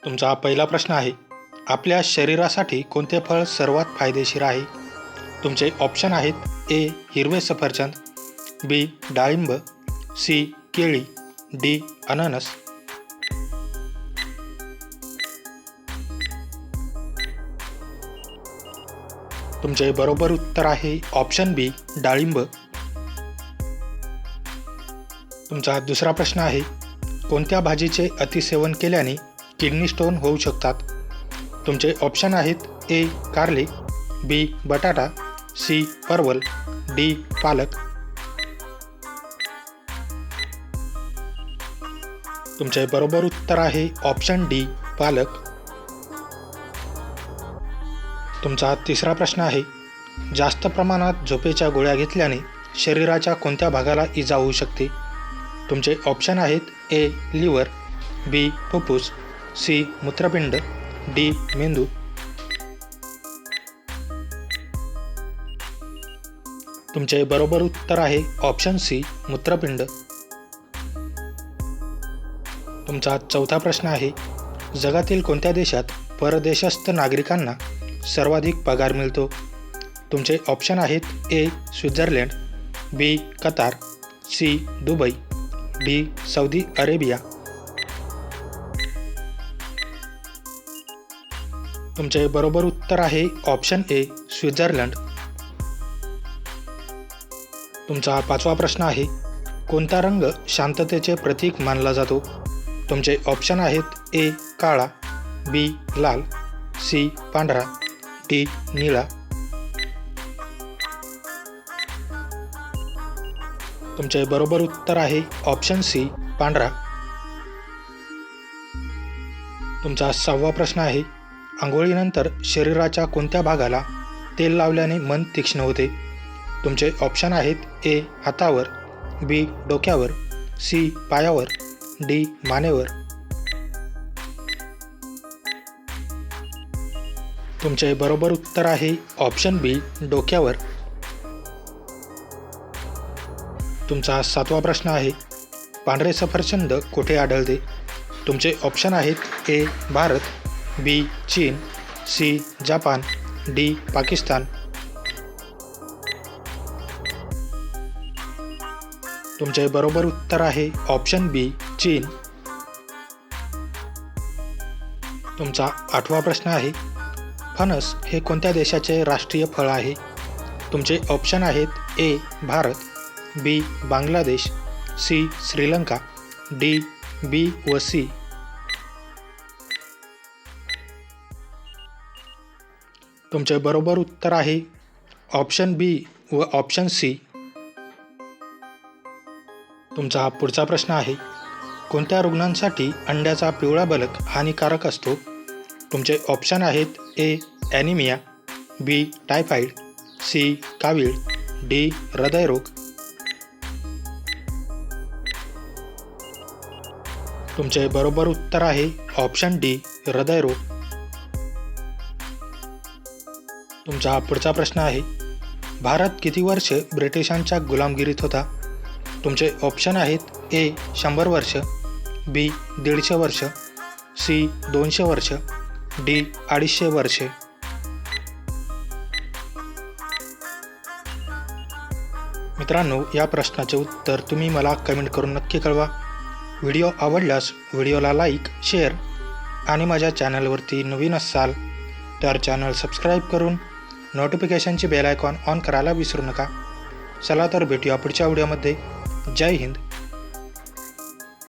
तुमचा पहिला प्रश्न आहे, आपल्या शरीरासाठी कोणते फळ सर्वात फायदेशीर आहे? तुमचे ऑप्शन आहेत ए. हिरवे सफरचंद, बी. डाळिंब, सी. केळी, डी. अननस. तुमचे बरोबर उत्तर आहे ऑप्शन बी. डाळिंब. तुमचा दुसरा प्रश्न आहे, कोणत्या भाजीचे अतिसेवन केल्याने किडनी स्टोन होऊ शकतात? तुमचे ऑप्शन आहेत ए. कारले, बी. बटाटा, सी. परवल, डी. पालक. तुमचे बरोबर उत्तर आहे ऑप्शन डी. पालक. तुमचा तिसरा प्रश्न आहे, जास्त प्रमाणात झोपेच्या गोळ्या घेतल्याने शरीराच्या कोणत्या भागाला इजा होऊ शकते? तुमचे ऑप्शन आहेत ए. लिव्हर, बी. फुफ्फुस, सी. मूत्रपिंड, डी. मेंदू. तुमचे बरोबर उत्तर आहे ऑप्शन सी. मूत्रपिंड. तुमचा चौथा प्रश्न आहे, जगातील कोणत्या देशात परदेशस्थ नागरिकांना सर्वाधिक पगार मिळतो? तुमचे ऑप्शन आहेत A. Switzerland, B. Qatar, C. Dubai, D. Saudi Arabia. तुमचे बरोबर उत्तर आहे ऑप्शन ए. स्वित्झर्लंड. तुमचा पाचवा प्रश्न आहे, कोणता रंग शांततेचे प्रतीक मानला जातो? तुमचे ऑप्शन आहेत ए. काळा, बी. लाल, सी. पांढरा, डी. निळा. तुमचे बरोबर उत्तर आहे ऑप्शन सी. पांढरा. तुमचा सहावा प्रश्न आहे, आंघोळीनंतर शरीराच्या कोणत्या भागाला तेल लावल्याने मन तीक्ष्ण होते? तुमचे ऑप्शन आहेत ए. हातावर, बी. डोक्यावर, सी. पायावर, डी. मानेवर. तुमचे बरोबर उत्तर आहे ऑप्शन बी. डोक्यावर. तुमचा सातवा प्रश्न आहे, पांढरे सफरचंद कुठे आढळते? तुमचे ऑप्शन आहेत ए. भारत, बी. चीन, सी. Japan, D. पाकिस्तान. तुमचे बरोबर उत्तर आहे ऑप्शन बी. चीन. तुमचा आठवा प्रश्न आहे, फणस हे कोणत्या देशाचे राष्ट्रीय फळ आहे? तुमचे ऑप्शन आहेत ए. भारत, बी. बांगलादेश, सी. श्रीलंका, डी. बी व सी. तुमचे बरोबर उत्तर आहे ऑप्शन बी व ऑप्शन सी. तुमचा पुढचा प्रश्न आहे, कोणत्या रुग्णांसाठी अंड्याचा पिवळा बलक हानिकारक असतो? तुमचे ऑप्शन आहेत A. Anaemia, B. Typhoid, C. कावीळ, डी. हृदयरोग. तुमचे बरोबर उत्तर आहे ऑप्शन डी. हृदयरोग. तुमचा पुढचा प्रश्न आहे, भारत किती वर्ष ब्रिटिशांच्या गुलामगिरीत होता? तुमचे ऑप्शन आहेत ए. 100 वर्ष, बी. 150 वर्ष, सी. 200 वर्ष, डी. 250 वर्षे. मित्रांनो, या प्रश्नाचे उत्तर तुम्ही मला कमेंट करून नक्की कळवा. व्हिडिओ आवडल्यास व्हिडिओला लाईक, शेअर आणि माझ्या चॅनलवरती नवीन असाल तर चॅनल सबस्क्राईब करून नोटिफिकेशनची बेल आयकॉन ऑन करायला विसरू नका. चला तर भेटूया पुढच्या व्हिडिओमध्ये. जय हिंद.